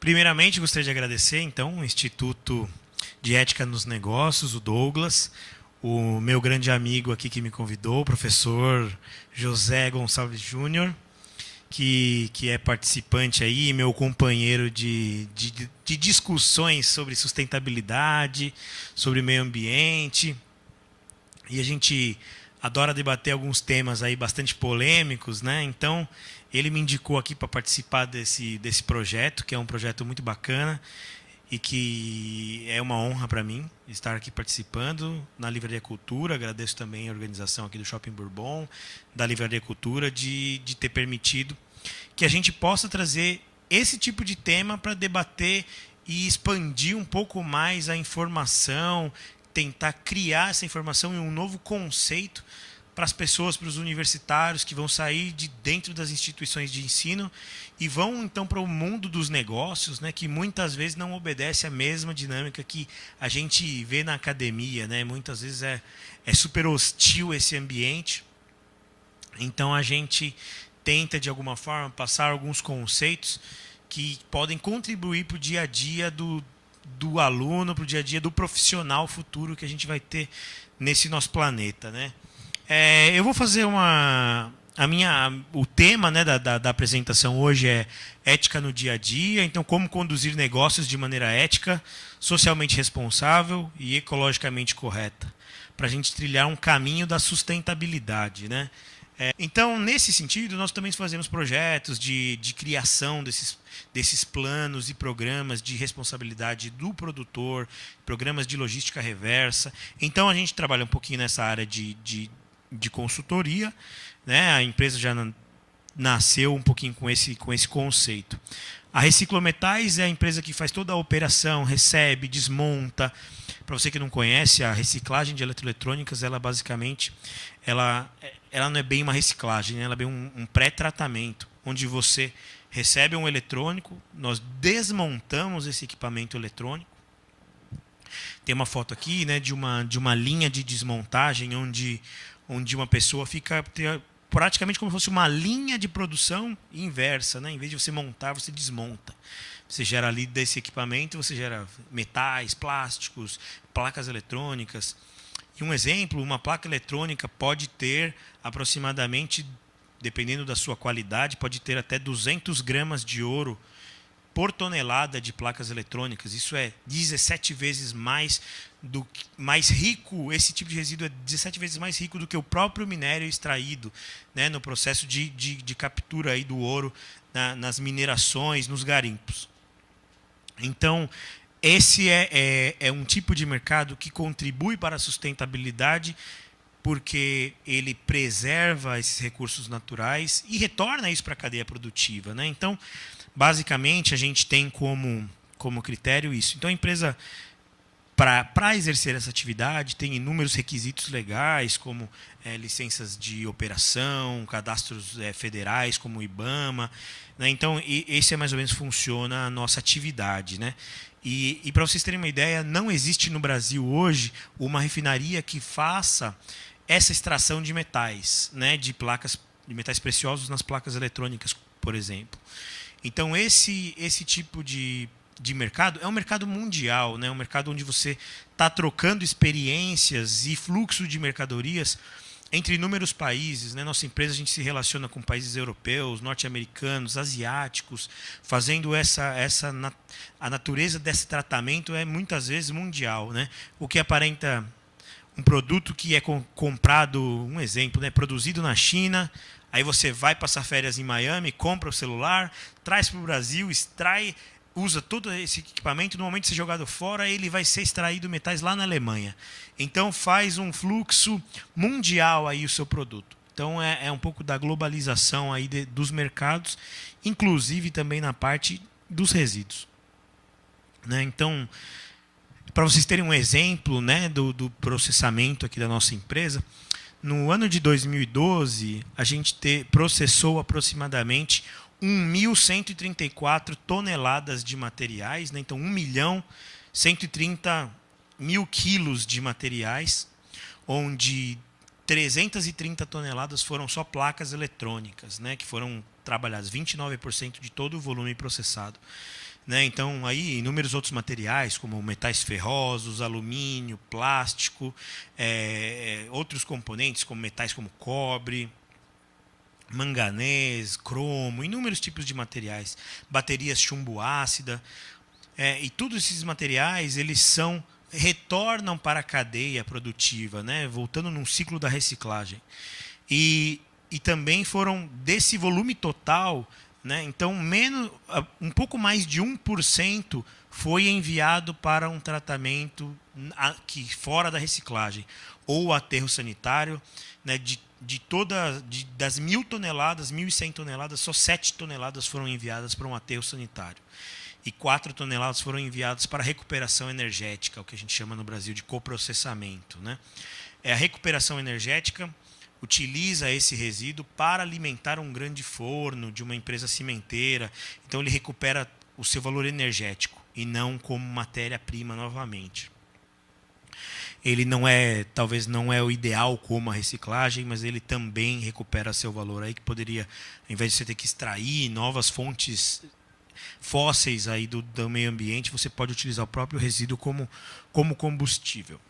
Primeiramente, gostaria de agradecer, então, o Instituto de Ética nos Negócios, o Douglas, o meu grande amigo aqui que me convidou, o professor José Gonçalves Júnior, que é participante aí, meu companheiro de discussões sobre sustentabilidade, sobre meio ambiente. E a gente adora debater alguns temas aí bastante polêmicos, né? Então, ele me indicou aqui para participar desse projeto, que é um projeto muito bacana e que é uma honra para mim estar aqui participando na Livraria Cultura. Agradeço também a organização aqui do Shopping Bourbon, da Livraria Cultura, de ter permitido que a gente possa trazer esse tipo de tema para debater e expandir um pouco mais a informação, tentar criar essa informação em um novo conceito para as pessoas, para os universitários que vão sair de dentro das instituições de ensino e vão então para o mundo dos negócios, né, que muitas vezes não obedece à mesma dinâmica que a gente vê na academia, né? Muitas vezes é super hostil esse ambiente. Então a gente tenta de alguma forma passar alguns conceitos que podem contribuir para o dia a dia do aluno, para o dia a dia do profissional futuro que a gente vai ter nesse nosso planeta, né? Eu vou fazer o tema, né, da apresentação hoje é ética no dia a dia. Então, como conduzir negócios de maneira ética, socialmente responsável e ecologicamente correta, para a gente trilhar um caminho da sustentabilidade, né? Então, nesse sentido, nós também fazemos projetos de criação desses planos e programas de responsabilidade do produtor, programas de logística reversa. Então, a gente trabalha um pouquinho nessa área de consultoria, né? A empresa já nasceu um pouquinho com esse conceito. A Reciclometais é a empresa que faz toda a operação, recebe, desmonta. Para você que não conhece, a reciclagem de eletroeletrônicas, ela basicamente ela não é bem uma reciclagem, né? Ela é bem um pré-tratamento, onde você recebe um eletrônico, nós desmontamos esse equipamento eletrônico. Tem uma foto aqui, né, de uma linha de desmontagem onde uma pessoa fica praticamente como se fosse uma linha de produção inversa, né? Em vez de você montar, você desmonta. Você gera ali desse equipamento, você gera metais, plásticos, placas eletrônicas. E um exemplo, uma placa eletrônica pode ter aproximadamente, dependendo da sua qualidade, pode ter até 200 gramas de ouro por tonelada de placas eletrônicas. Isso é 17 vezes mais rico, esse tipo de resíduo é 17 vezes mais rico do que o próprio minério extraído, né, no processo de captura aí do ouro nas minerações, nos garimpos. Então, esse é um tipo de mercado que contribui para a sustentabilidade, porque ele preserva esses recursos naturais e retorna isso para a cadeia produtiva, né? Então, basicamente, a gente tem como critério isso. Então, a empresa, para exercer essa atividade, tem inúmeros requisitos legais, como licenças de operação, cadastros federais, como o IBAMA, né? Então, esse é mais ou menos funciona a nossa atividade, né? E para vocês terem uma ideia, não existe no Brasil hoje uma refinaria que faça essa extração de metais, né? De metais preciosos nas placas eletrônicas, por exemplo. Então, esse tipo de mercado é um mercado mundial, né? Um mercado onde você está trocando experiências e fluxo de mercadorias entre inúmeros países, né? Nossa empresa, a gente se relaciona com países europeus, norte-americanos, asiáticos, fazendo a natureza desse tratamento é muitas vezes mundial, né? O que aparenta um produto que é comprado, um exemplo, né? Produzido na China. Aí você vai passar férias em Miami, compra o celular, traz para o Brasil, extrai, usa todo esse equipamento. No momento de ser jogado fora, ele vai ser extraído metais lá na Alemanha. Então faz um fluxo mundial aí o seu produto. Então é um pouco da globalização aí dos mercados, inclusive também na parte dos resíduos, né? Então, para vocês terem um exemplo, né, do processamento aqui da nossa empresa, no ano de 2012, a gente processou aproximadamente 1.134 toneladas de materiais, né? Então 1.130.000 quilos de materiais, onde 330 toneladas foram só placas eletrônicas, né? Que foram trabalhadas, 29% de todo o volume processado. né? Então, aí, inúmeros outros materiais, como metais ferrosos, alumínio, plástico, outros componentes, como metais como cobre, manganês, cromo, inúmeros tipos de materiais, baterias chumbo ácida, e todos esses materiais eles retornam para a cadeia produtiva, né? Voltando num ciclo da reciclagem. E também foram desse volume total, né? Então um pouco mais de 1% foi enviado para um tratamento fora da reciclagem ou aterro sanitário, né? Das 1.000 toneladas, 1.100 toneladas, só 7 toneladas foram enviadas para um aterro sanitário. E 4 toneladas foram enviadas para a recuperação energética, o que a gente chama no Brasil de coprocessamento, né? A recuperação energética utiliza esse resíduo para alimentar um grande forno de uma empresa cimenteira. Então ele recupera o seu valor energético e não como matéria-prima novamente. Ele talvez não é o ideal como a reciclagem, mas ele também recupera seu valor aí, que poderia, ao invés de você ter que extrair novas fontes fósseis aí do meio ambiente, você pode utilizar o próprio resíduo como combustível.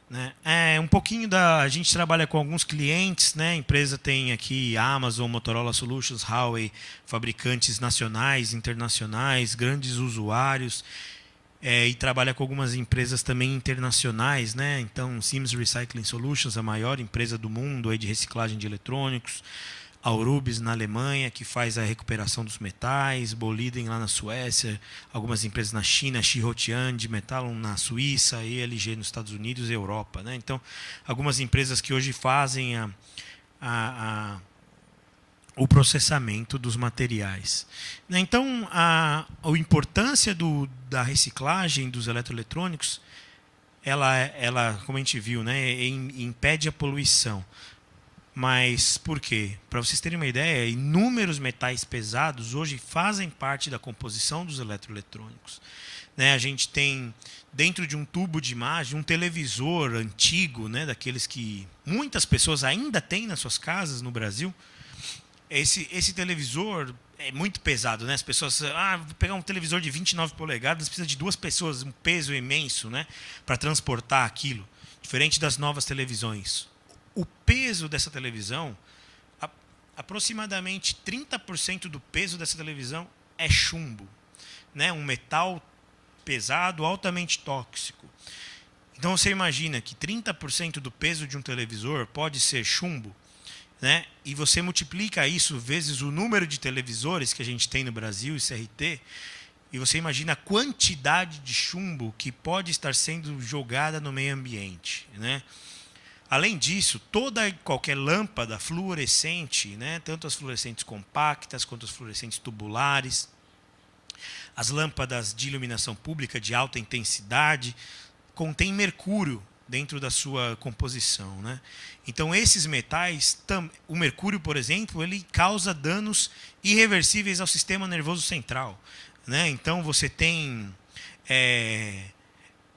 Né? Um pouquinho a gente trabalha com alguns clientes, né? A empresa tem aqui Amazon, Motorola Solutions, Huawei, fabricantes nacionais, internacionais, grandes usuários, e trabalha com algumas empresas também internacionais, né? Então, Sims Recycling Solutions, a maior empresa do mundo aí de reciclagem de eletrônicos, Aurubis na Alemanha, que faz a recuperação dos metais, Boliden lá na Suécia, algumas empresas na China, Shihotian de Metallum na Suíça, ELG nos Estados Unidos e Europa, né? Então, algumas empresas que hoje fazem o processamento dos materiais. Então, a importância da reciclagem dos eletroeletrônicos, ela, como a gente viu, né, impede a poluição. Mas por quê? Para vocês terem uma ideia, inúmeros metais pesados hoje fazem parte da composição dos eletroeletrônicos. Né? A gente tem, dentro de um tubo de imagem, um televisor antigo, né, daqueles que muitas pessoas ainda têm nas suas casas no Brasil. Esse televisor é muito pesado, né? As pessoas, vou pegar um televisor de 29 polegadas, precisa de 2 pessoas, um peso imenso, né, para transportar aquilo, diferente das novas televisões. O peso dessa televisão, aproximadamente 30% do peso dessa televisão é chumbo, né? Um metal pesado, altamente tóxico. Então você imagina que 30% do peso de um televisor pode ser chumbo, né? E você multiplica isso vezes o número de televisores que a gente tem no Brasil, CRT, e você imagina a quantidade de chumbo que pode estar sendo jogada no meio ambiente, né? Além disso, qualquer lâmpada fluorescente, né, tanto as fluorescentes compactas quanto as fluorescentes tubulares, as lâmpadas de iluminação pública de alta intensidade, contêm mercúrio dentro da sua composição, né? Então, esses metais, o mercúrio, por exemplo, ele causa danos irreversíveis ao sistema nervoso central, né? Então, você tem...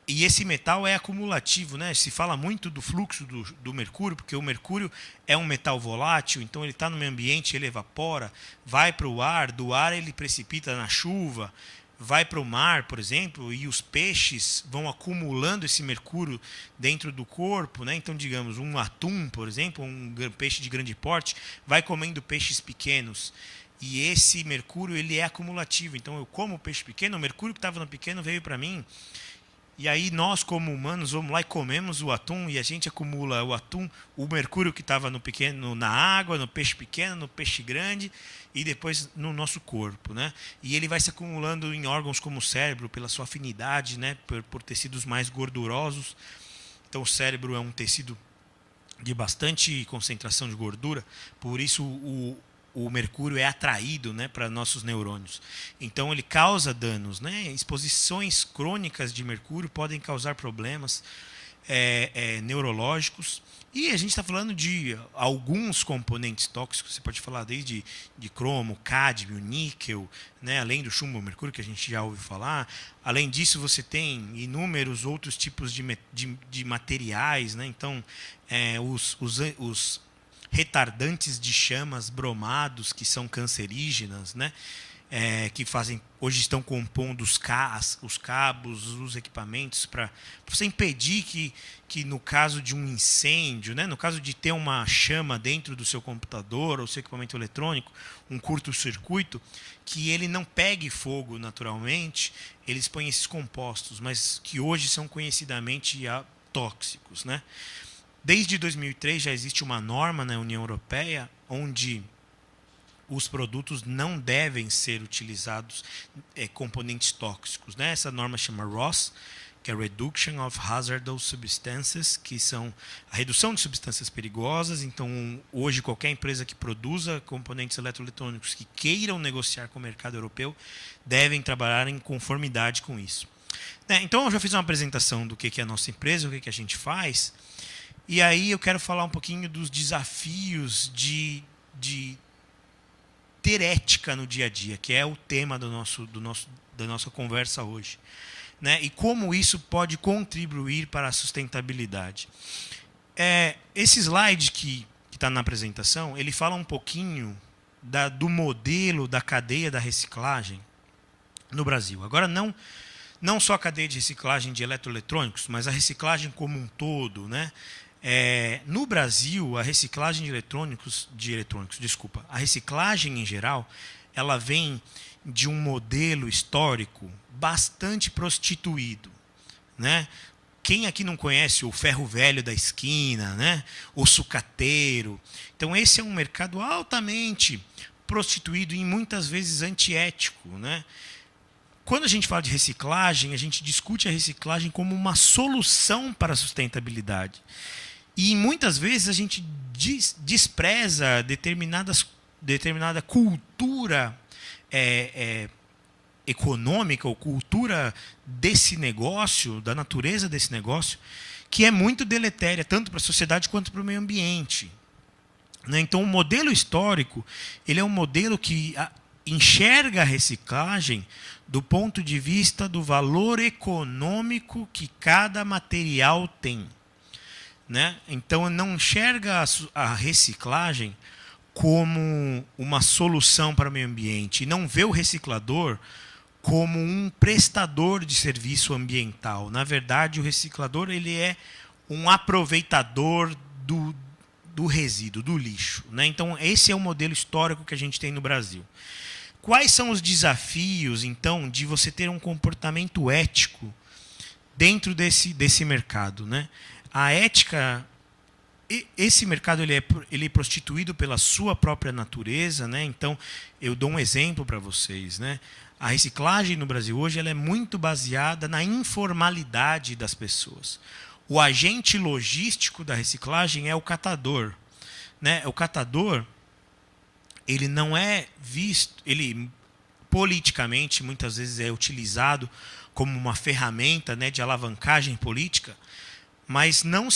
E esse metal é acumulativo, né? Se fala muito do fluxo do mercúrio, porque o mercúrio é um metal volátil, então ele está no meio ambiente, ele evapora, vai para o ar, do ar ele precipita na chuva, vai para o mar, por exemplo, e os peixes vão acumulando esse mercúrio dentro do corpo, né? Então, digamos, um atum, por exemplo, um peixe de grande porte, vai comendo peixes pequenos. E esse mercúrio ele é acumulativo. Então, eu como peixe pequeno, o mercúrio que estava no pequeno veio para mim. E aí nós, como humanos, vamos lá e comemos o atum, e a gente acumula o atum, o mercúrio que estava no pequeno, na água, no peixe pequeno, no peixe grande, e depois no nosso corpo, né? E ele vai se acumulando em órgãos como o cérebro, pela sua afinidade, né, por tecidos mais gordurosos. Então o cérebro é um tecido de bastante concentração de gordura, por isso o mercúrio é atraído, né, para nossos neurônios. Então, ele causa danos, né? Exposições crônicas de mercúrio podem causar problemas neurológicos. E a gente está falando de alguns componentes tóxicos, você pode falar desde de cromo, cádmio, níquel, né, além do chumbo, mercúrio, que a gente já ouviu falar. Além disso, você tem inúmeros outros tipos de materiais, né? Então, os retardantes de chamas bromados, que são cancerígenas, né? que fazem, hoje estão compondo os cabos, os equipamentos, para você impedir que no caso de um incêndio, né, no caso de ter uma chama dentro do seu computador ou seu equipamento eletrônico, um curto-circuito, que ele não pegue fogo naturalmente, eles põem esses compostos, mas que hoje são conhecidamente tóxicos, né? Desde 2003 já existe uma norma na União Europeia onde os produtos não devem ser utilizados componentes tóxicos, né? Essa norma chama RoHS, que é Reduction of Hazardous Substances, que são a redução de substâncias perigosas. Então, hoje, qualquer empresa que produza componentes eletroeletrônicos que queiram negociar com o mercado europeu devem trabalhar em conformidade com isso. Então, eu já fiz uma apresentação do que é a nossa empresa, o que a gente faz, e aí eu quero falar um pouquinho dos desafios de ter ética no dia a dia, que é o tema da nossa conversa hoje, né? E como isso pode contribuir para a sustentabilidade. Esse slide que está na apresentação, ele fala um pouquinho do modelo da cadeia da reciclagem no Brasil. Agora, não só a cadeia de reciclagem de eletroeletrônicos, mas a reciclagem como um todo, né? No Brasil, a reciclagem de eletrônicos, a reciclagem em geral, ela vem de um modelo histórico bastante prostituído, né? Quem aqui não conhece o ferro velho da esquina, né? O sucateiro? Então, esse é um mercado altamente prostituído e muitas vezes antiético, né? Quando a gente fala de reciclagem, a gente discute a reciclagem como uma solução para a sustentabilidade. E muitas vezes a gente despreza determinada cultura econômica ou cultura desse negócio, da natureza desse negócio, que é muito deletéria, tanto para a sociedade quanto para o meio ambiente. Então, o modelo histórico ele é um modelo que enxerga a reciclagem do ponto de vista do valor econômico que cada material tem, né? Então, não enxerga a reciclagem como uma solução para o meio ambiente e não vê o reciclador como um prestador de serviço ambiental. Na verdade, o reciclador ele é um aproveitador do resíduo, do lixo, né? Então, esse é o modelo histórico que a gente tem no Brasil. Quais são os desafios, então, de você ter um comportamento ético dentro desse mercado, né? A ética, esse mercado ele é prostituído pela sua própria natureza, né? Então, eu dou um exemplo para vocês, né? A reciclagem no Brasil hoje ela é muito baseada na informalidade das pessoas. O agente logístico da reciclagem é o catador, né? O catador ele não é visto, ele politicamente muitas vezes é utilizado como uma ferramenta, né, de alavancagem política, mas não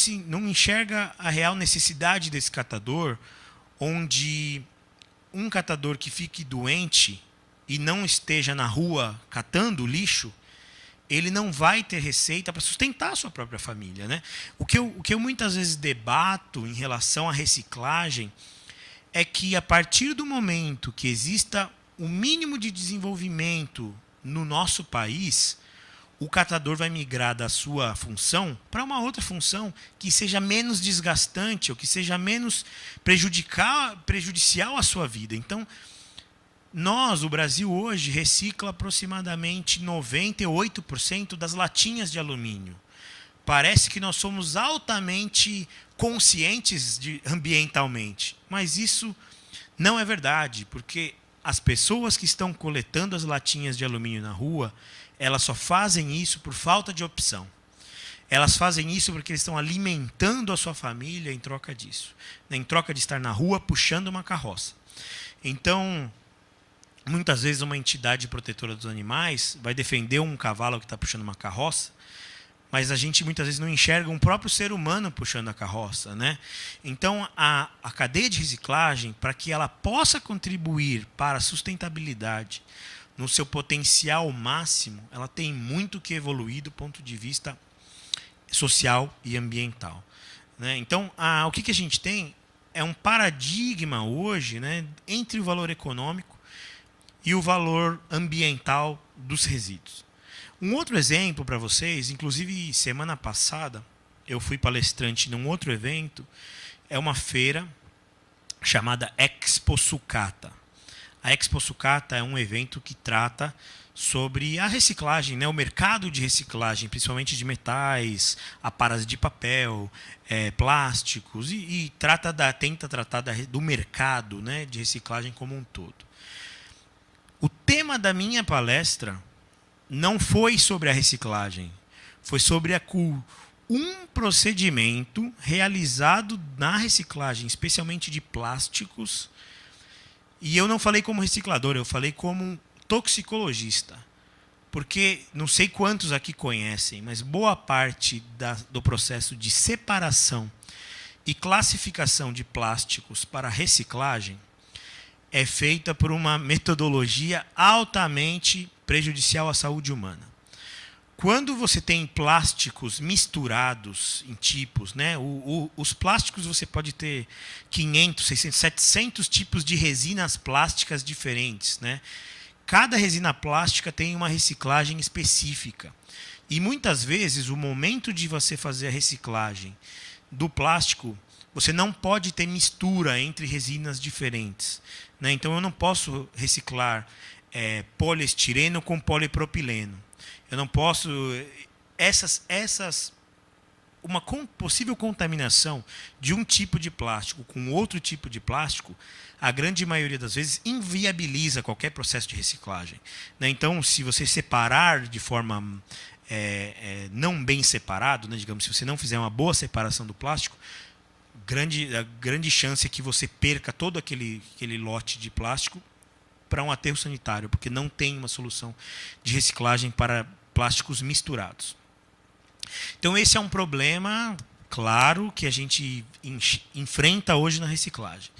enxerga a real necessidade desse catador, onde um catador que fique doente e não esteja na rua catando lixo, ele não vai ter receita para sustentar a sua própria família, né? O que eu muitas vezes debato em relação à reciclagem é que, a partir do momento que exista o mínimo de desenvolvimento no nosso país, o catador vai migrar da sua função para uma outra função que seja menos desgastante ou que seja menos prejudicial à sua vida. Então, o Brasil hoje recicla aproximadamente 98% das latinhas de alumínio. Parece que nós somos altamente conscientes ambientalmente, mas isso não é verdade, porque as pessoas que estão coletando as latinhas de alumínio na rua, elas só fazem isso por falta de opção. Elas fazem isso porque eles estão alimentando a sua família em troca disso, em troca de estar na rua puxando uma carroça. Então, muitas vezes uma entidade protetora dos animais vai defender um cavalo que está puxando uma carroça, mas a gente muitas vezes não enxerga um próprio ser humano puxando a carroça, né? Então, a cadeia de reciclagem, para que ela possa contribuir para a sustentabilidade no seu potencial máximo, ela tem muito que evoluir do ponto de vista social e ambiental, né? Então, o que a gente tem é um paradigma hoje, né, entre o valor econômico e o valor ambiental dos resíduos. Um outro exemplo para vocês, inclusive semana passada, eu fui palestrante num outro evento, é uma feira chamada Expo Sucata. A Expo Sucata é um evento que trata sobre a reciclagem, né, o mercado de reciclagem, principalmente de metais, aparas de papel, plásticos, e tenta tratar do mercado, né, de reciclagem como um todo. O tema da minha palestra não foi sobre a reciclagem, foi sobre um procedimento realizado na reciclagem, especialmente de plásticos. E eu não falei como reciclador, eu falei como toxicologista. Porque não sei quantos aqui conhecem, mas boa parte do processo de separação e classificação de plásticos para reciclagem é feita por uma metodologia altamente prejudicial à saúde humana. Quando você tem plásticos misturados em tipos, né, os plásticos você pode ter 500, 600, 700 tipos de resinas plásticas diferentes, né? Cada resina plástica tem uma reciclagem específica. E muitas vezes o momento de você fazer a reciclagem do plástico, você não pode ter mistura entre resinas diferentes, né? Então eu não posso reciclar poliestireno com polipropileno. Eu não posso... Uma possível contaminação de um tipo de plástico com outro tipo de plástico, a grande maioria das vezes inviabiliza qualquer processo de reciclagem, né? Então, se você separar de forma não bem separado, né, digamos, se você não fizer uma boa separação do plástico, a grande chance é que você perca todo aquele lote de plástico para um aterro sanitário, porque não tem uma solução de reciclagem para plásticos misturados. Então esse é um problema, claro, que a gente enfrenta hoje na reciclagem,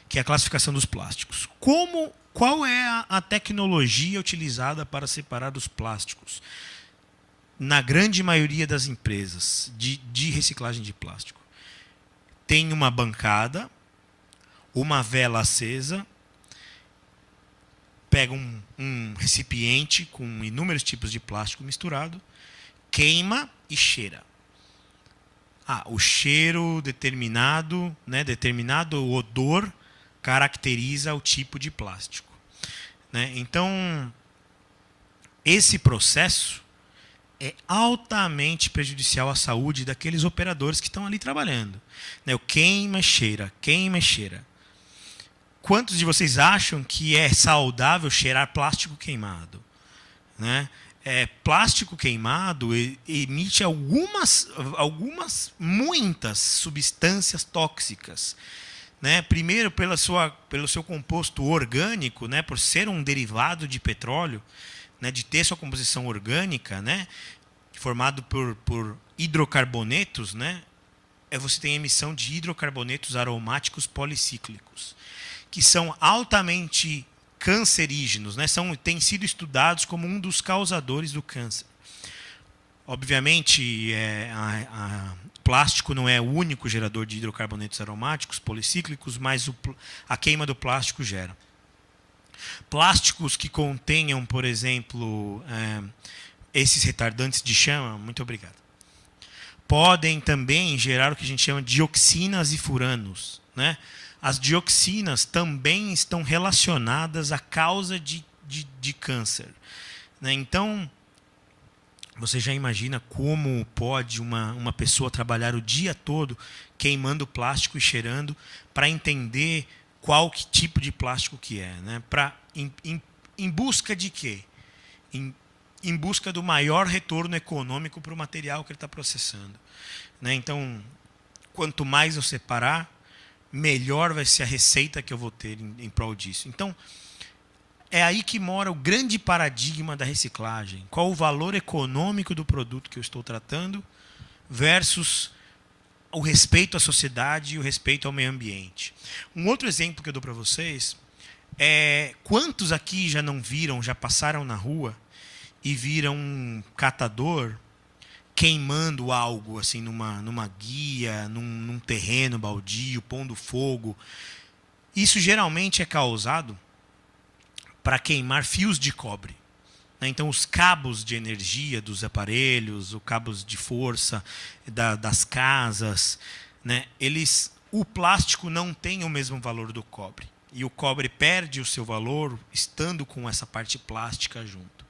que é a classificação dos plásticos. Qual é a tecnologia utilizada para separar os plásticos? Na grande maioria das empresas de reciclagem de plástico, tem uma bancada, uma vela acesa, pega um recipiente com inúmeros tipos de plástico misturado, queima e cheira. O cheiro determinado, né, determinado odor caracteriza o tipo de plástico, né? Então, esse processo é altamente prejudicial à saúde daqueles operadores que estão ali trabalhando, né? O queima e cheira, queima e cheira. Quantos de vocês acham que é saudável cheirar plástico queimado, né? Plástico queimado emite muitas substâncias tóxicas, né? Primeiro, pelo seu composto orgânico, né? Por ser um derivado de petróleo, né? De ter sua composição orgânica, né? Formado por hidrocarbonetos, né? Você tem emissão de hidrocarbonetos aromáticos policíclicos, que são altamente cancerígenos, né? Têm sido estudados como um dos causadores do câncer. Obviamente, plástico não é o único gerador de hidrocarbonetos aromáticos policíclicos, mas a queima do plástico gera. Plásticos que contenham, por exemplo, esses retardantes de chama, muito obrigado, podem também gerar o que a gente chama de dioxinas e furanos, né? As dioxinas também estão relacionadas à causa de câncer, né? Então, você já imagina como pode uma pessoa trabalhar o dia todo queimando plástico e cheirando para entender que tipo de plástico que é, né? Em busca de quê? Em busca do maior retorno econômico para o material que ele está processando, né? Então, quanto mais eu separar, melhor vai ser a receita que eu vou ter em prol disso. Então, é aí que mora o grande paradigma da reciclagem. Qual o valor econômico do produto que eu estou tratando versus o respeito à sociedade e o respeito ao meio ambiente. Um outro exemplo que eu dou para vocês é quantos aqui já não viram, já passaram na rua e viram um catador queimando algo assim numa guia, num terreno baldio, pondo fogo. Isso geralmente é causado para queimar fios de cobre. Então, os cabos de energia dos aparelhos, os cabos de força das casas, né, o plástico não tem o mesmo valor do cobre. E o cobre perde o seu valor estando com essa parte plástica junto.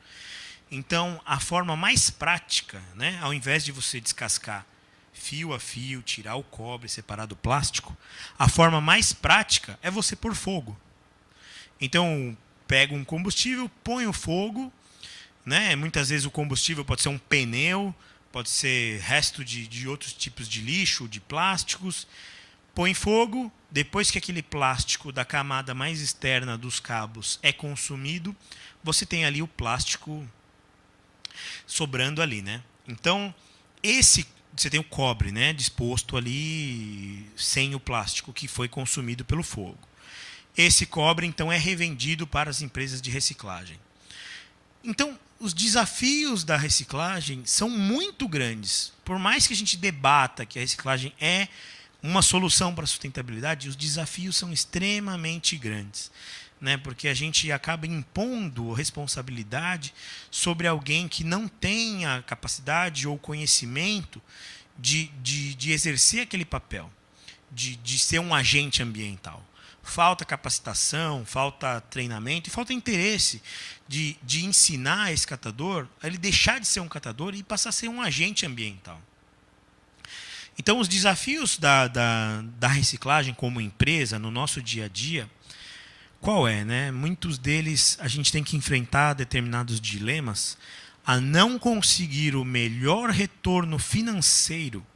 Então, a forma mais prática, né, ao invés de você descascar fio a fio, tirar o cobre, separar do plástico, a forma mais prática é você pôr fogo. Então, pega um combustível, põe o fogo, né? Muitas vezes o combustível pode ser um pneu, pode ser resto de outros tipos de lixo, de plásticos. Põe fogo, depois que aquele plástico da camada mais externa dos cabos é consumido, você tem ali o plástico sobrando ali, né? Então, você tem o cobre, né, disposto ali sem o plástico que foi consumido pelo fogo. Esse cobre, então, é revendido para as empresas de reciclagem. Então, os desafios da reciclagem são muito grandes. Por mais que a gente debata que a reciclagem é uma solução para a sustentabilidade, os desafios são extremamente grandes, né? Porque a gente acaba impondo responsabilidade sobre alguém que não tem a capacidade ou conhecimento de exercer aquele papel, de ser um agente ambiental. Falta capacitação, falta treinamento e falta interesse de ensinar esse catador a ele deixar de ser um catador e passar a ser um agente ambiental. Então, os desafios da reciclagem como empresa no nosso dia a dia, qual é, né? Muitos deles a gente tem que enfrentar determinados dilemas a não conseguir o melhor retorno financeiro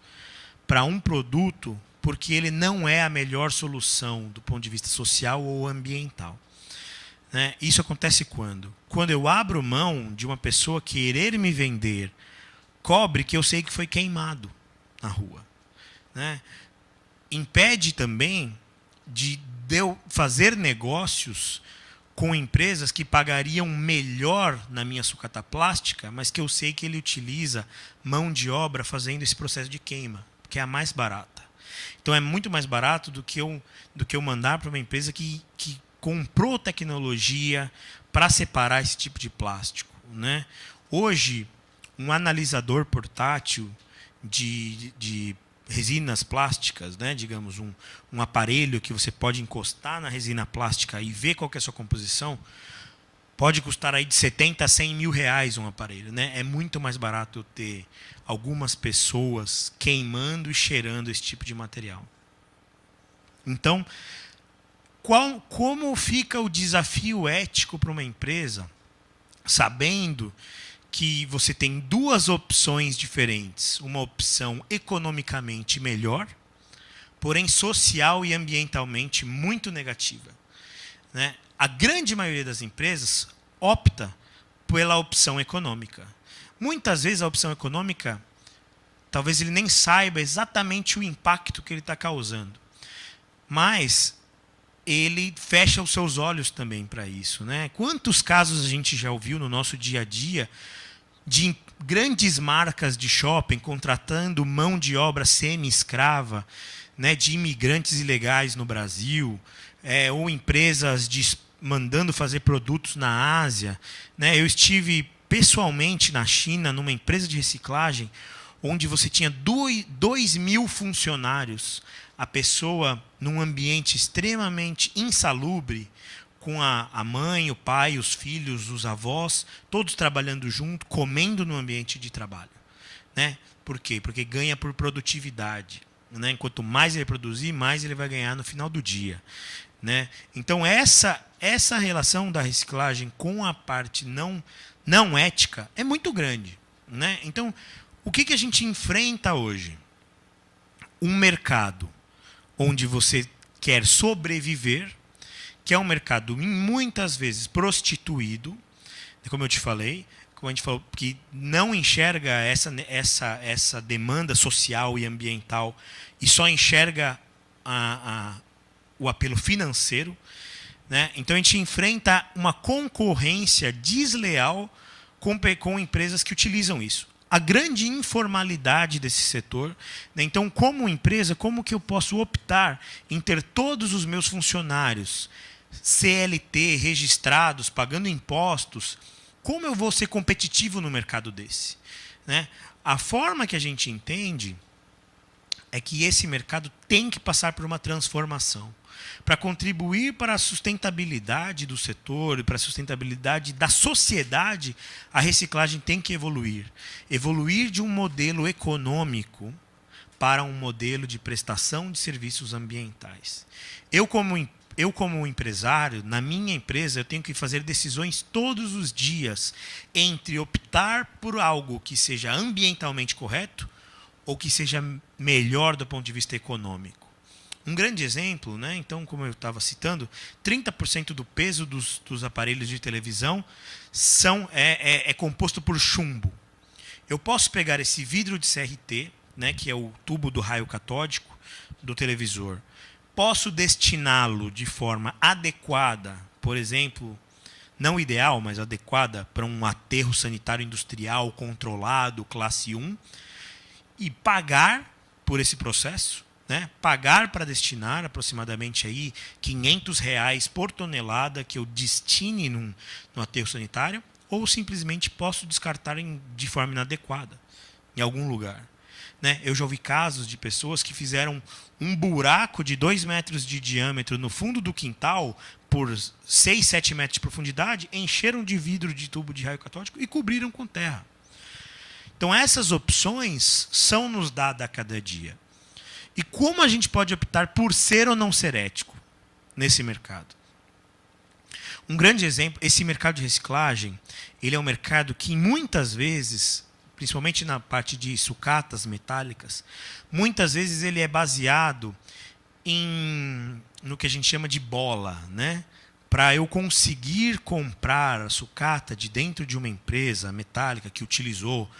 para um produto porque ele não é a melhor solução do ponto de vista social ou ambiental. Né? Isso acontece quando? Quando eu abro mão de uma pessoa querer me vender cobre que eu sei que foi queimado na rua. Né? Impede também de eu fazer negócios com empresas que pagariam melhor na minha sucata plástica, mas que eu sei que ele utiliza mão de obra fazendo esse processo de queima, que é a mais barata. Então é muito mais barato do que eu mandar para uma empresa que comprou tecnologia para separar esse tipo de plástico. Né? Hoje, um analisador portátil de resinas plásticas, né? Digamos, um aparelho que você pode encostar na resina plástica e ver qual que é a sua composição, pode custar aí de 70 a 100 mil reais um aparelho. Né? É muito mais barato eu ter algumas pessoas queimando e cheirando esse tipo de material. Então, como fica o desafio ético para uma empresa, sabendo que você tem duas opções diferentes, uma opção economicamente melhor, porém social e ambientalmente muito negativa. Né? A grande maioria das empresas opta pela opção econômica. Muitas vezes a opção econômica, talvez ele nem saiba exatamente o impacto que ele está causando, mas ele fecha os seus olhos também para isso. Né? Quantos casos a gente já ouviu no nosso dia a dia de grandes marcas de shopping contratando mão de obra semi-escrava, né, de imigrantes ilegais no Brasil, ou empresas mandando fazer produtos na Ásia. Né? Eu estive pessoalmente na China, numa empresa de reciclagem, onde você tinha 2.000 funcionários, a pessoa num ambiente extremamente insalubre, com a mãe, o pai, os filhos, os avós, todos trabalhando junto, comendo no ambiente de trabalho. Né? Por quê? Porque ganha por produtividade. Né? Quanto mais ele produzir, mais ele vai ganhar no final do dia. Né? Então, essa relação da reciclagem com a parte não ética é muito grande. Né? Então, o que a gente enfrenta hoje? Um mercado onde você quer sobreviver, que é um mercado muitas vezes prostituído, como eu te falei, como a gente falou, que não enxerga essa demanda social e ambiental e só enxerga o apelo financeiro. Né? Então a gente enfrenta uma concorrência desleal com empresas que utilizam isso. A grande informalidade desse setor. Né? Então, como empresa, como que eu posso optar em ter todos os meus funcionários CLT, registrados, pagando impostos, como eu vou ser competitivo no mercado desse? Né? A forma que a gente entende é que esse mercado tem que passar por uma transformação. Para contribuir para a sustentabilidade do setor e para a sustentabilidade da sociedade, a reciclagem tem que evoluir. Evoluir de um modelo econômico para um modelo de prestação de serviços ambientais. Eu, como empresário, na minha empresa, eu tenho que fazer decisões todos os dias entre optar por algo que seja ambientalmente correto ou que seja melhor do ponto de vista econômico. Um grande exemplo, né? Então, como eu estava citando, 30% do peso dos aparelhos de televisão é composto por chumbo. Eu posso pegar esse vidro de CRT, né, que é o tubo do raio catódico do televisor, posso destiná-lo de forma adequada, por exemplo, não ideal, mas adequada para um aterro sanitário industrial controlado, classe 1, e pagar por esse processo, né? Pagar para destinar aproximadamente aí R$ 500 por tonelada que eu destine no aterro sanitário, ou simplesmente posso descartar de forma inadequada em algum lugar. Né? Eu já ouvi casos de pessoas que fizeram um buraco de 2 metros de diâmetro no fundo do quintal por 6, 7 metros de profundidade, encheram de vidro de tubo de raio catódico e cobriram com terra. Então, essas opções são nos dadas a cada dia. E como a gente pode optar por ser ou não ser ético nesse mercado? Um grande exemplo, esse mercado de reciclagem, ele é um mercado que muitas vezes, principalmente na parte de sucatas metálicas, muitas vezes ele é baseado no que a gente chama de bola, né? Para eu conseguir comprar a sucata de dentro de uma empresa metálica que utilizou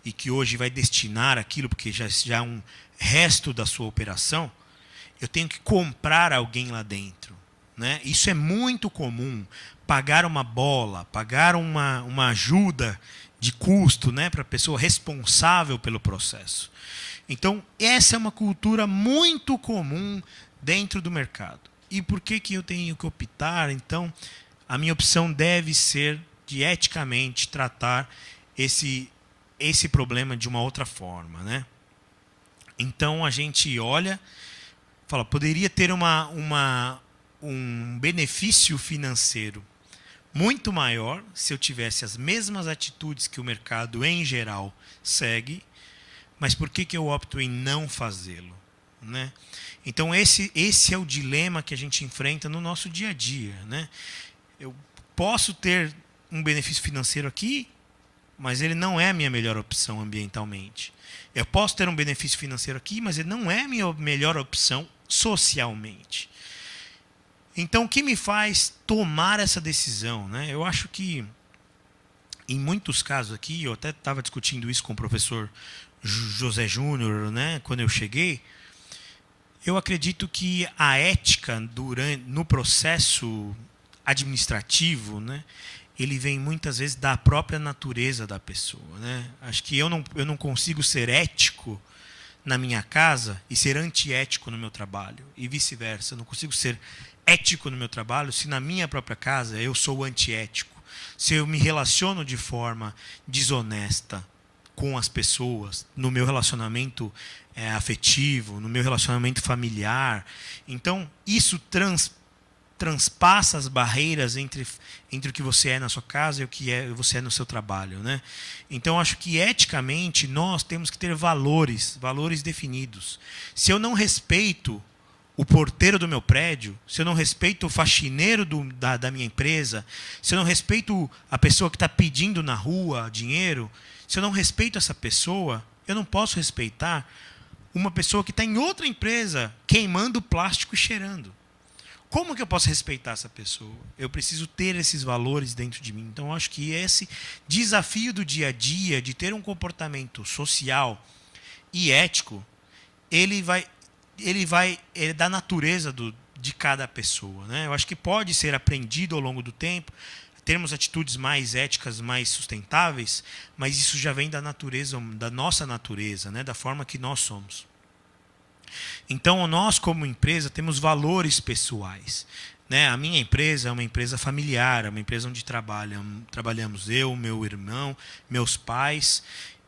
e que hoje vai destinar aquilo, porque já é um resto da sua operação, eu tenho que comprar alguém lá dentro. Né? Isso é muito comum, pagar uma bola, pagar uma ajuda de custo, né, para a pessoa responsável pelo processo. Então, essa é uma cultura muito comum dentro do mercado. E por que eu tenho que optar? Então, a minha opção deve ser de eticamente tratar esse problema de uma outra forma. Né? Então, a gente olha, fala, poderia ter um benefício financeiro muito maior se eu tivesse as mesmas atitudes que o mercado em geral segue, mas por que eu opto em não fazê-lo? Né? Então, esse é o dilema que a gente enfrenta no nosso dia a dia. Né? Eu posso ter um benefício financeiro aqui, mas ele não é a minha melhor opção ambientalmente. Eu posso ter um benefício financeiro aqui, mas ele não é a minha melhor opção socialmente. Então, o que me faz tomar essa decisão? Né? Eu acho que, em muitos casos aqui, eu até estava discutindo isso com o professor José Júnior, né, quando eu cheguei, eu acredito que a ética no processo administrativo, né, ele vem muitas vezes da própria natureza da pessoa. Né? Acho que eu não consigo ser ético na minha casa e ser antiético no meu trabalho, e vice-versa. Eu não consigo ser ético no meu trabalho se na minha própria casa eu sou antiético. Se eu me relaciono de forma desonesta com as pessoas, no meu relacionamento afetivo, no meu relacionamento familiar. Então, isso transpassa as barreiras entre o que você é na sua casa e o que você é no seu trabalho. Né? Então, acho que eticamente nós temos que ter valores definidos. Se eu não respeito o porteiro do meu prédio, se eu não respeito o faxineiro da minha empresa, se eu não respeito a pessoa que está pedindo na rua dinheiro, se eu não respeito essa pessoa, eu não posso respeitar uma pessoa que está em outra empresa queimando plástico e cheirando. Como que eu posso respeitar essa pessoa? Eu preciso ter esses valores dentro de mim. Então, eu acho que esse desafio do dia a dia, de ter um comportamento social e ético, ele é da natureza de cada pessoa. Né? Eu acho que pode ser aprendido ao longo do tempo, termos atitudes mais éticas, mais sustentáveis, mas isso já vem da natureza, da nossa natureza, né? Da forma que nós somos. Então, nós, como empresa, temos valores pessoais. né? A minha empresa é uma empresa familiar, é uma empresa onde trabalhamos eu, meu irmão, meus pais.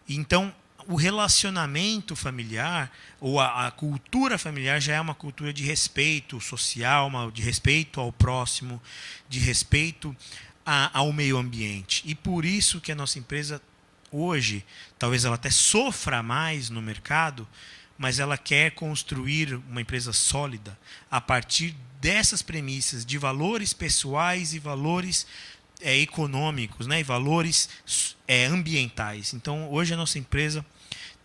Então, o relacionamento familiar, ou a cultura familiar, já é uma cultura de respeito social, de respeito ao próximo, de respeito ao meio ambiente. E por isso que a nossa empresa, hoje, talvez ela até sofra mais no mercado, mas ela quer construir uma empresa sólida a partir dessas premissas de valores pessoais e valores econômicos, né, e valores ambientais. Então, hoje a nossa empresa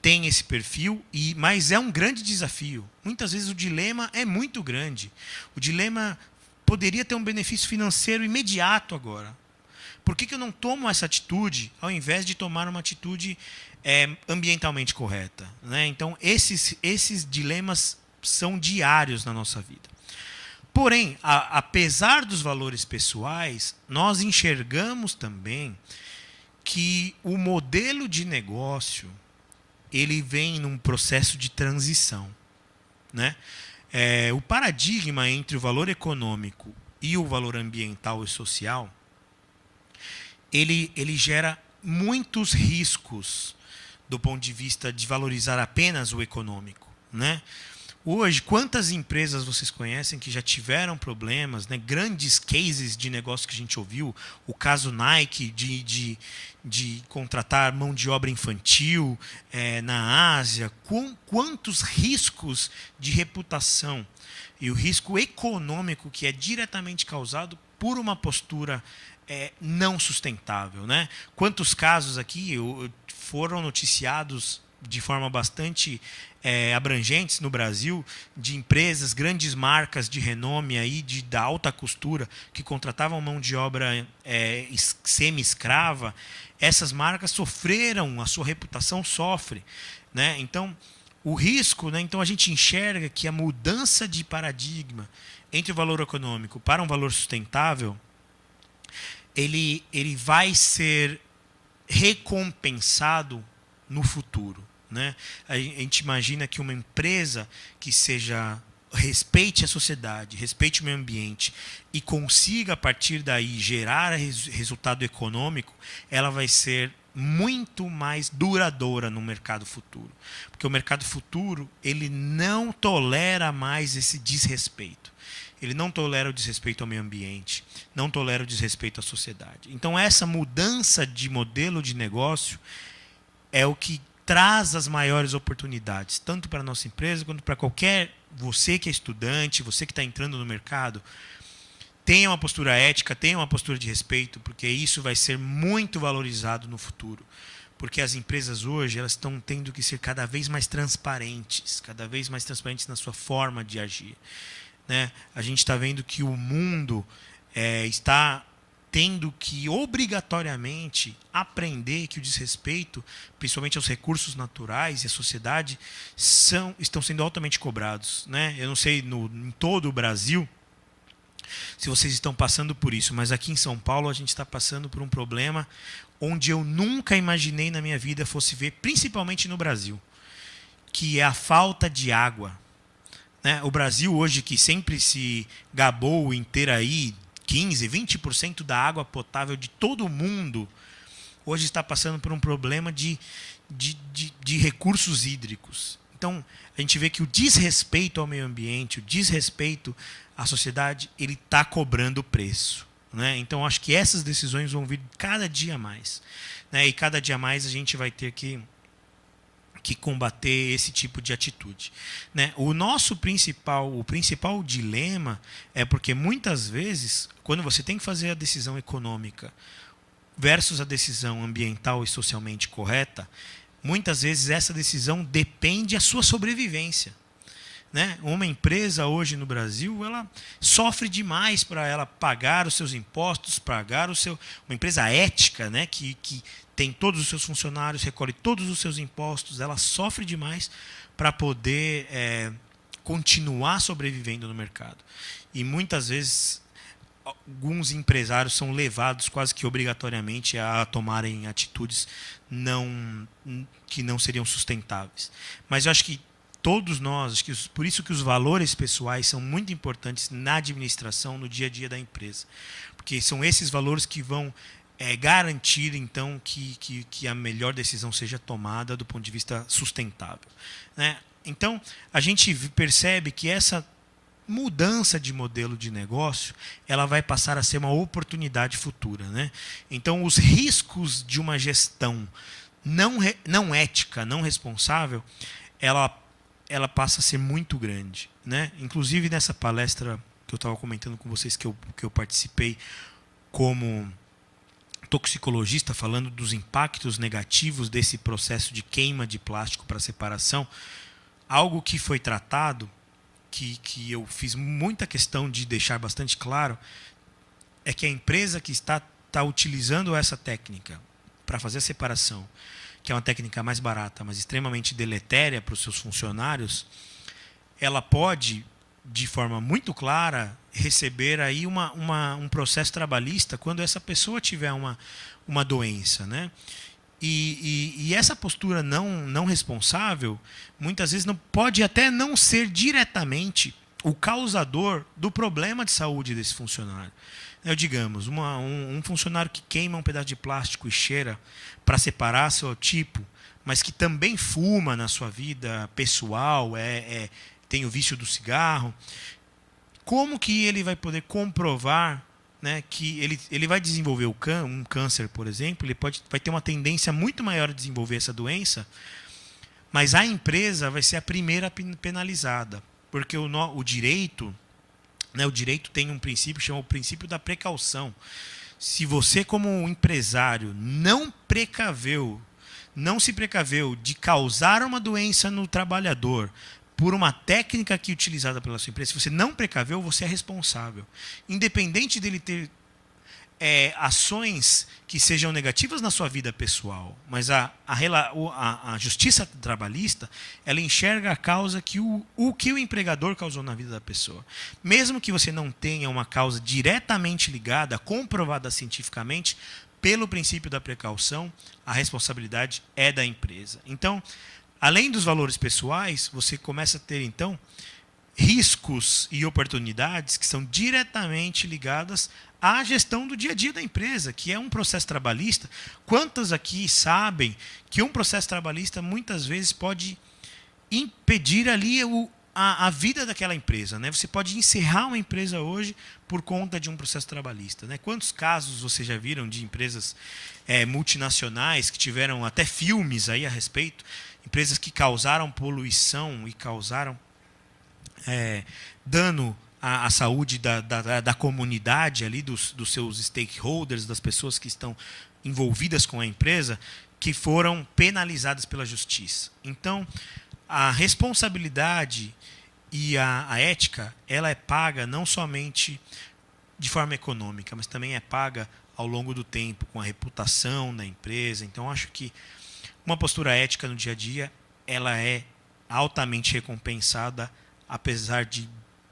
tem esse perfil, mas é um grande desafio. Muitas vezes o dilema é muito grande. O dilema poderia ter um benefício financeiro imediato agora. Por que eu não tomo essa atitude ao invés de tomar uma atitude ambientalmente correta, né? Então, esses dilemas são diários na nossa vida. Porém, apesar dos valores pessoais, nós enxergamos também que o modelo de negócio ele vem num processo de transição, né? O paradigma entre o valor econômico e o valor ambiental e social, ele gera muitos riscos do ponto de vista de valorizar apenas o econômico, né? Hoje, quantas empresas vocês conhecem que já tiveram problemas, né? Grandes cases de negócio que a gente ouviu, o caso Nike de contratar mão de obra infantil na Ásia, quantos riscos de reputação e o risco econômico que é diretamente causado por uma postura não sustentável, né? Quantos casos aqui foram noticiados de forma bastante abrangentes no Brasil, de empresas, grandes marcas de renome aí, da alta costura, que contratavam mão de obra semi-escrava. Essas marcas sofreram, a sua reputação sofre, né? Então, o risco, né? Então a gente enxerga que a mudança de paradigma entre o valor econômico para um valor sustentável, ele vai ser recompensado no futuro, né? A gente imagina que uma empresa que respeite a sociedade, respeite o meio ambiente e consiga, a partir daí, gerar resultado econômico, ela vai ser muito mais duradoura no mercado futuro. Porque o mercado futuro ele não tolera mais esse desrespeito. Ele não tolera o desrespeito ao meio ambiente, não tolera o desrespeito à sociedade. Então, essa mudança de modelo de negócio é o que traz as maiores oportunidades, tanto para a nossa empresa quanto para você que é estudante, você que está entrando no mercado. Tenha uma postura ética, tenha uma postura de respeito, porque isso vai ser muito valorizado no futuro. Porque as empresas hoje elas estão tendo que ser cada vez mais transparentes na sua forma de agir, né? A gente está vendo que o mundo está tendo que obrigatoriamente aprender que o desrespeito, principalmente aos recursos naturais e à sociedade, estão sendo altamente cobrados, né? Eu não sei em todo o Brasil se vocês estão passando por isso, mas aqui em São Paulo a gente está passando por um problema onde eu nunca imaginei na minha vida fosse ver, principalmente no Brasil, que é a falta de água, né? O Brasil hoje, que sempre se gabou em ter aí 15%, 20% da água potável de todo o mundo, hoje está passando por um problema de recursos hídricos. Então, a gente vê que o desrespeito ao meio ambiente, o desrespeito à sociedade, ele está cobrando preço, né? Então, acho que essas decisões vão vir cada dia mais, né? E cada dia mais a gente vai ter que combater esse tipo de atitude, né? O principal dilema é porque muitas vezes, quando você tem que fazer a decisão econômica versus a decisão ambiental e socialmente correta, muitas vezes essa decisão depende da sua sobrevivência, né? Uma empresa hoje no Brasil, ela sofre demais para ela pagar os seus impostos, uma empresa ética, né? que tem todos os seus funcionários, recolhe todos os seus impostos, ela sofre demais para poder continuar sobrevivendo no mercado. E muitas vezes alguns empresários são levados quase que obrigatoriamente a tomarem atitudes que não seriam sustentáveis. Mas eu acho que todos nós, acho que por isso que os valores pessoais são muito importantes na administração, no dia a dia da empresa. Porque são esses valores que vão garantir, então, que a melhor decisão seja tomada do ponto de vista sustentável, né? Então, a gente percebe que essa mudança de modelo de negócio, ela vai passar a ser uma oportunidade futura, né? Então, os riscos de uma gestão não ética, não responsável, ela passa a ser muito grande, né? Inclusive, nessa palestra que eu estava comentando com vocês, que eu participei como toxicologista, falando dos impactos negativos desse processo de queima de plástico para separação, algo que foi tratado, que eu fiz muita questão de deixar bastante claro, é que a empresa que está utilizando essa técnica para fazer a separação, que é uma técnica mais barata, mas extremamente deletéria para os seus funcionários, ela pode, de forma muito clara, receber aí um processo trabalhista quando essa pessoa tiver uma doença, né? E essa postura não responsável, muitas vezes pode até não ser diretamente o causador do problema de saúde desse funcionário. Digamos, um funcionário que queima um pedaço de plástico e cheira para separar seu tipo, mas que também fuma na sua vida pessoal, tem o vício do cigarro, como que ele vai poder comprovar, né, que ele vai desenvolver um câncer, por exemplo, vai ter uma tendência muito maior a desenvolver essa doença, mas a empresa vai ser a primeira penalizada, porque o direito, né, o direito tem um princípio, chama o princípio da precaução. Se você, como empresário, não se precaveu de causar uma doença no trabalhador por uma técnica que é utilizada pela sua empresa, se você não precaveu, você é responsável. Independente dele ter ações que sejam negativas na sua vida pessoal, mas a justiça trabalhista, ela enxerga a causa que o empregador causou na vida da pessoa. Mesmo que você não tenha uma causa diretamente ligada, comprovada cientificamente, pelo princípio da precaução, a responsabilidade é da empresa. Então, além dos valores pessoais, você começa a ter, então, riscos e oportunidades que são diretamente ligadas à gestão do dia a dia da empresa, que é um processo trabalhista. Quantos aqui sabem que um processo trabalhista muitas vezes pode impedir ali a vida daquela empresa, né? Você pode encerrar uma empresa hoje por conta de um processo trabalhista, né? Quantos casos vocês já viram de empresas multinacionais que tiveram até filmes aí a respeito, empresas que causaram poluição e causaram dano à saúde da comunidade ali, dos seus stakeholders, das pessoas que estão envolvidas com a empresa, que foram penalizadas pela justiça. Então, a responsabilidade e a ética, ela é paga não somente de forma econômica, mas também é paga ao longo do tempo, com a reputação da empresa. Então, acho que uma postura ética no dia a dia, ela é altamente recompensada, apesar de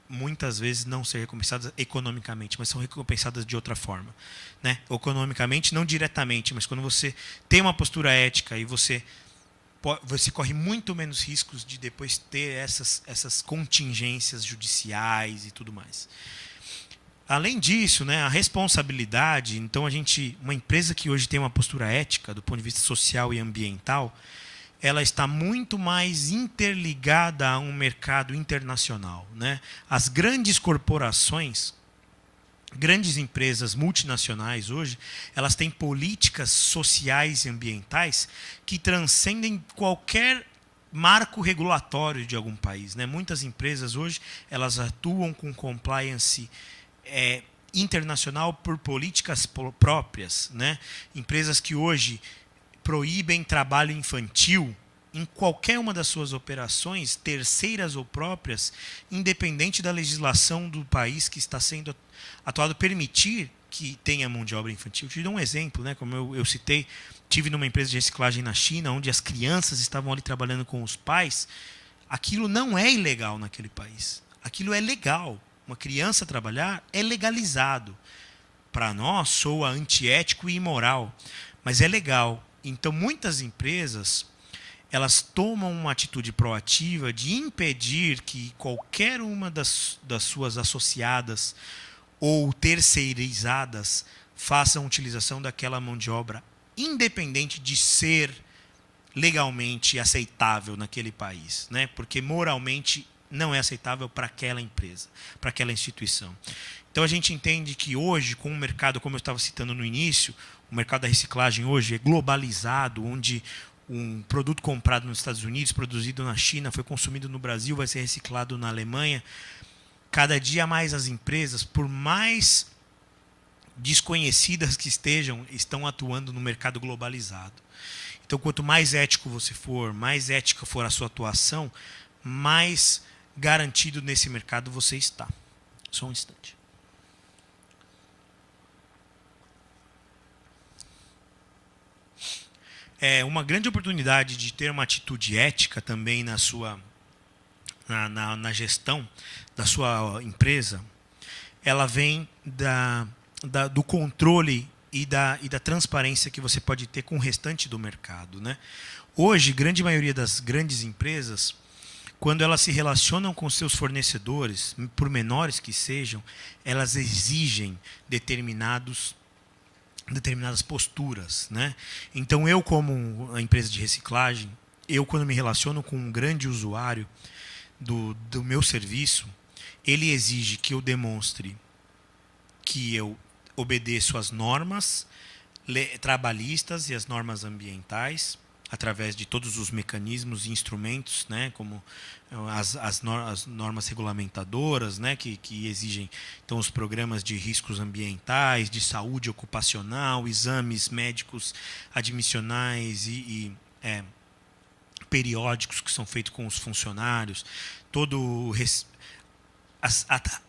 muitas vezes não ser recompensadas economicamente, mas são recompensadas de outra forma, né? Economicamente, não diretamente, mas quando você tem uma postura ética e você corre muito menos riscos de depois ter essas contingências judiciais e tudo mais. Além disso, né, a responsabilidade, então uma empresa que hoje tem uma postura ética do ponto de vista social e ambiental, ela está muito mais interligada a um mercado internacional, né? As grandes corporações, grandes empresas multinacionais hoje, elas têm políticas sociais e ambientais que transcendem qualquer marco regulatório de algum país, né? Muitas empresas hoje, elas atuam com compliance internacional por políticas próprias, né? Empresas que hoje proíbem trabalho infantil em qualquer uma das suas operações, terceiras ou próprias, independente da legislação do país que está sendo atuado, permitir que tenha mão de obra infantil. Eu te dou um exemplo, né? Como eu citei, tive numa empresa de reciclagem na China, onde as crianças estavam ali trabalhando com os pais. Aquilo não é ilegal naquele país. Aquilo é legal. Uma criança trabalhar é legalizado. Para nós, soa antiético e imoral, mas é legal. Então, muitas empresas, elas tomam uma atitude proativa de impedir que qualquer uma das suas associadas ou terceirizadas façam utilização daquela mão de obra, independente de ser legalmente aceitável naquele país, né? Porque moralmente não é aceitável para aquela empresa, para aquela instituição. Então a gente entende que hoje, com o mercado, como eu estava citando no início, o mercado da reciclagem hoje é globalizado, onde um produto comprado nos Estados Unidos, produzido na China, foi consumido no Brasil, vai ser reciclado na Alemanha. Cada dia mais as empresas, por mais desconhecidas que estão atuando no mercado globalizado. Então, quanto mais ético você for, mais ética for a sua atuação, mais garantido nesse mercado você está. Só um instante. É uma grande oportunidade de ter uma atitude ética também na gestão da sua empresa. Ela vem do controle e da transparência que você pode ter com o restante do mercado, né? Hoje, grande maioria das grandes empresas, quando elas se relacionam com seus fornecedores, por menores que sejam, elas exigem determinadas posturas, né? Então, eu, como uma empresa de reciclagem, quando me relaciono com um grande usuário do meu serviço, ele exige que eu demonstre que eu obedeço às normas trabalhistas e às normas ambientais, através de todos os mecanismos e instrumentos, né, como as normas regulamentadoras, né, que exigem então, os programas de riscos ambientais, de saúde ocupacional, exames médicos admissionais e periódicos que são feitos com os funcionários,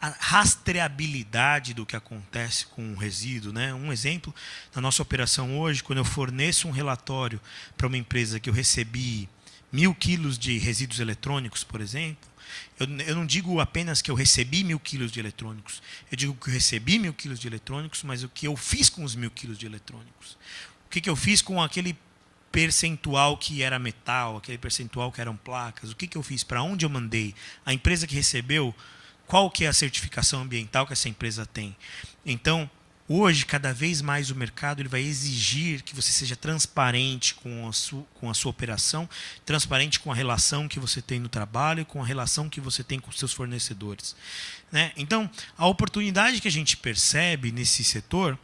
a rastreabilidade do que acontece com o resíduo, né? Um exemplo, na nossa operação hoje, quando eu forneço um relatório para uma empresa que eu recebi 1.000 quilos de resíduos eletrônicos, por exemplo, eu não digo apenas que eu recebi 1.000 quilos de eletrônicos, eu digo que eu recebi 1.000 quilos de eletrônicos, mas o que eu fiz com os 1.000 quilos de eletrônicos? O que eu fiz com aquele percentual que era metal, aquele percentual que eram placas? O que eu fiz? Para onde eu mandei? A empresa que recebeu, qual que é a certificação ambiental que essa empresa tem? Então, hoje, cada vez mais o mercado ele vai exigir que você seja transparente com a sua operação, transparente com a relação que você tem no trabalho, com a relação que você tem com os seus fornecedores, né? Então, a oportunidade que a gente percebe nesse setor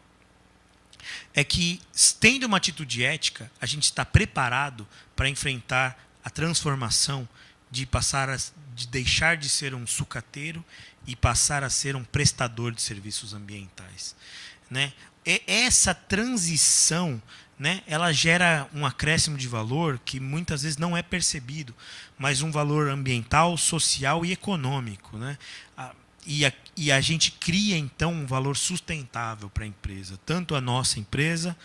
é que, tendo uma atitude ética, a gente está preparado para enfrentar a transformação de deixar de ser um sucateiro e passar a ser um prestador de serviços ambientais, né? Essa transição, né, ela gera um acréscimo de valor que muitas vezes não é percebido, mas um valor ambiental, social e econômico, né? E a gente cria, então, um valor sustentável para a empresa, tanto a nossa empresa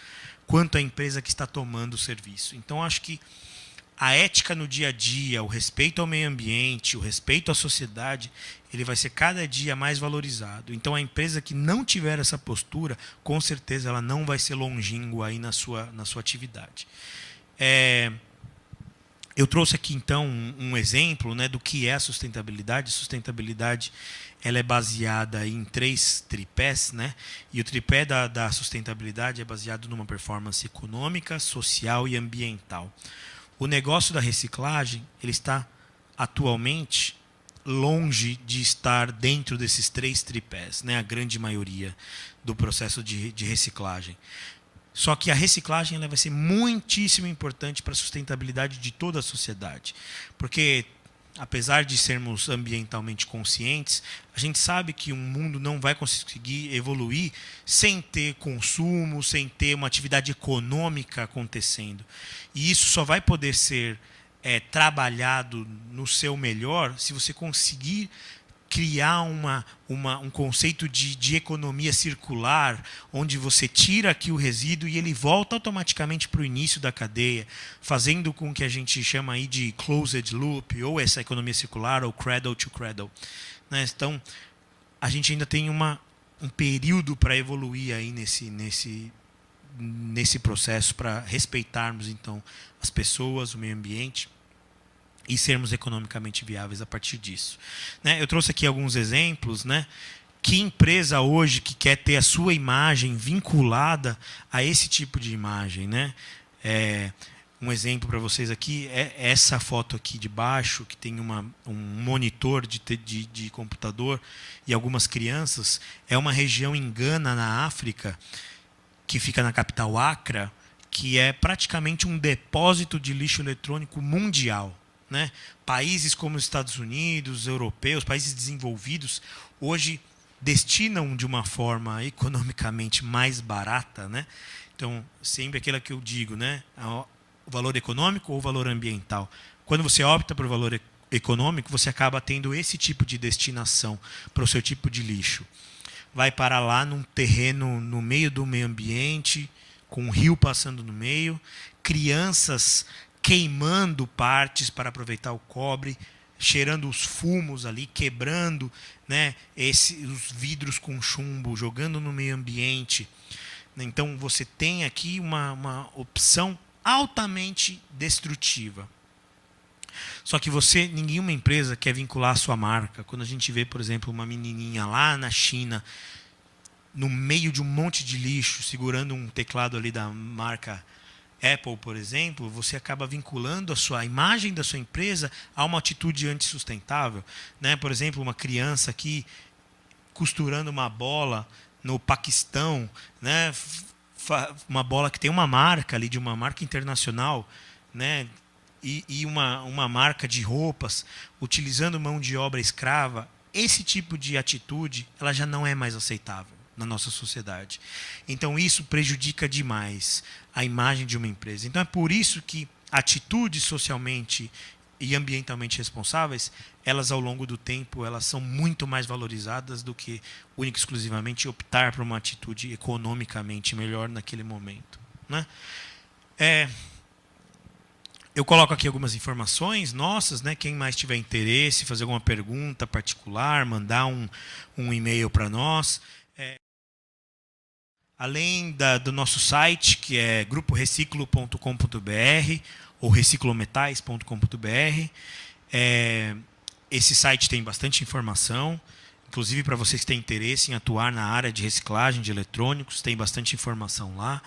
quanto a empresa que está tomando o serviço. Então, acho que a ética no dia a dia, o respeito ao meio ambiente, o respeito à sociedade, ele vai ser cada dia mais valorizado. Então, a empresa que não tiver essa postura, com certeza ela não vai ser longínqua aí na sua atividade. Eu trouxe aqui, então, um exemplo, né, do que é a sustentabilidade. Sustentabilidade ela é baseada em 3 tripés, né? E o tripé da sustentabilidade é baseado numa performance econômica, social e ambiental. O negócio da reciclagem ele está atualmente longe de estar dentro desses 3 tripés, né? A grande maioria do processo de reciclagem. Só que a reciclagem ela vai ser muitíssimo importante para a sustentabilidade de toda a sociedade. Porque, apesar de sermos ambientalmente conscientes, a gente sabe que um mundo não vai conseguir evoluir sem ter consumo, sem ter uma atividade econômica acontecendo. E isso só vai poder ser trabalhado no seu melhor se você conseguir criar um conceito de economia circular, onde você tira aqui o resíduo e ele volta automaticamente para o início da cadeia, fazendo com que a gente chama aí de closed loop, ou essa economia circular, ou cradle to cradle, né? Então, a gente ainda tem um período para evoluir aí nesse processo para respeitarmos, então, as pessoas, o meio ambiente e sermos economicamente viáveis a partir disso. Né? Eu trouxe aqui alguns exemplos, né? Que empresa hoje que quer ter a sua imagem vinculada a esse tipo de imagem, né? Um exemplo para vocês aqui é essa foto aqui de baixo, que tem um monitor de computador e algumas crianças. É uma região em Gana, na África, que fica na capital Accra, que é praticamente um depósito de lixo eletrônico mundial. Né? Países como os Estados Unidos, europeus, países desenvolvidos, hoje destinam de uma forma economicamente mais barata, né? Então, sempre aquilo que eu digo, né? O valor econômico ou o valor ambiental. Quando você opta por valor econômico, você acaba tendo esse tipo de destinação para o seu tipo de lixo. Vai parar lá num terreno no meio do meio ambiente, com um rio passando no meio, crianças queimando partes para aproveitar o cobre, cheirando os fumos ali, quebrando, né, os vidros com chumbo, jogando no meio ambiente. Então, você tem aqui uma opção altamente destrutiva. Só que nenhuma empresa quer vincular a sua marca. Quando a gente vê, por exemplo, uma menininha lá na China, no meio de um monte de lixo, segurando um teclado ali da marca Apple, por exemplo, você acaba vinculando a imagem da sua empresa a uma atitude antissustentável. Né? Por exemplo, uma criança aqui costurando uma bola no Paquistão, né? Uma bola que tem uma marca ali, de uma marca internacional, né? E uma marca de roupas, utilizando mão de obra escrava. Esse tipo de atitude ela já não é mais aceitável na nossa sociedade. Então, isso prejudica demais a imagem de uma empresa. Então, é por isso que atitudes socialmente e ambientalmente responsáveis, elas, ao longo do tempo, elas são muito mais valorizadas do que única e exclusivamente optar por uma atitude economicamente melhor naquele momento. Né? Eu coloco aqui algumas informações nossas, né? Quem mais tiver interesse, fazer alguma pergunta particular, mandar um e-mail para nós. Além do nosso site, que é gruporeciclo.com.br ou reciclometais.com.br. Esse site tem bastante informação, inclusive para vocês que têm interesse em atuar na área de reciclagem de eletrônicos, tem bastante informação lá.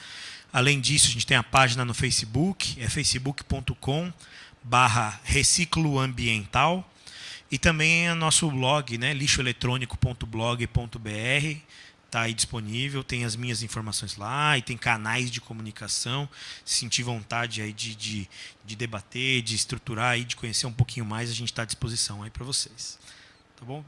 Além disso, a gente tem a página no Facebook, é facebook.com/recicloambiental, e também é nosso blog, né, lixoeletrônico.blog.br. Está aí disponível, tem as minhas informações lá e tem canais de comunicação. Se sentir vontade aí de debater, de estruturar, aí, de conhecer um pouquinho mais, a gente está à disposição aí para vocês. Tá bom?